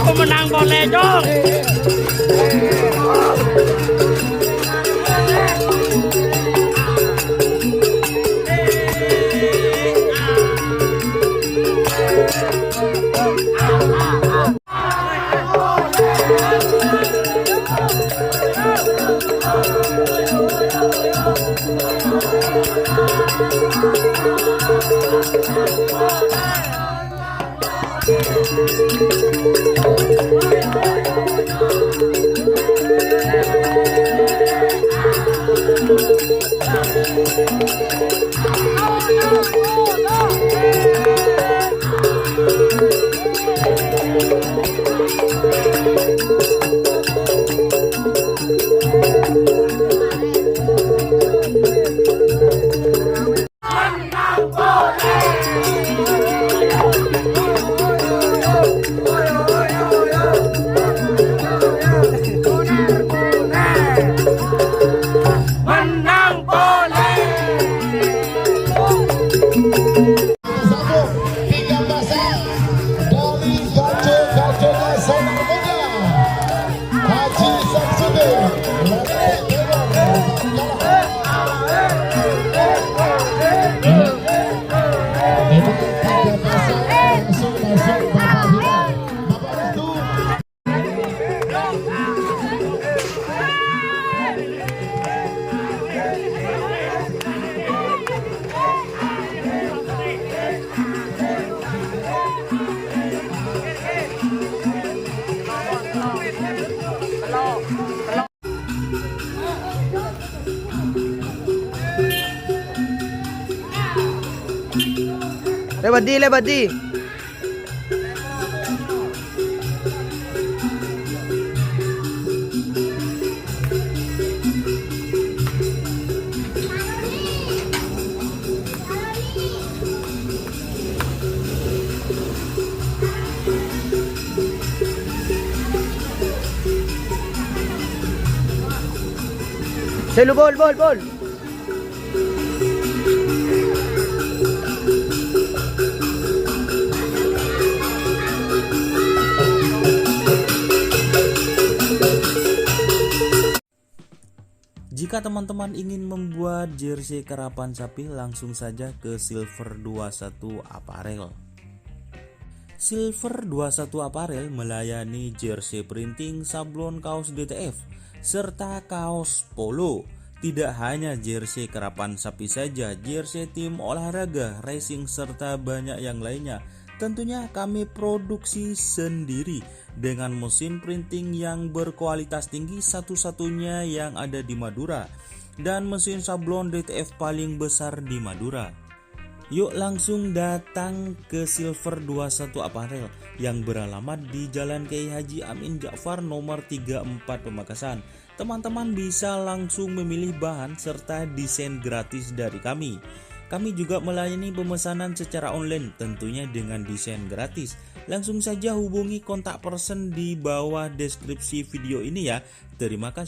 Pemenang boleh dong. Lebat di. Selu bol. Jika teman-teman ingin membuat jersey karapan sapi, langsung saja ke Silver 21 Apparel. Silver 21 Apparel melayani jersey printing, sablon, kaos DTF, serta kaos polo. Tidak hanya jersey karapan sapi saja, jersey tim olahraga, racing, serta banyak yang lainnya. Tentunya kami produksi sendiri dengan mesin printing yang berkualitas tinggi, satu-satunya yang ada di Madura, dan mesin sablon DTF paling besar di Madura. Yuk langsung datang ke Silver 21 Apparel yang beralamat di Jalan Kiai Haji Amin Ja'far nomor 34 Pamekasan. Teman-teman bisa langsung memilih bahan serta desain gratis dari kami. Kami juga melayani pemesanan secara online, tentunya dengan desain gratis. Langsung saja hubungi kontak person di bawah deskripsi video ini ya. Terima kasih.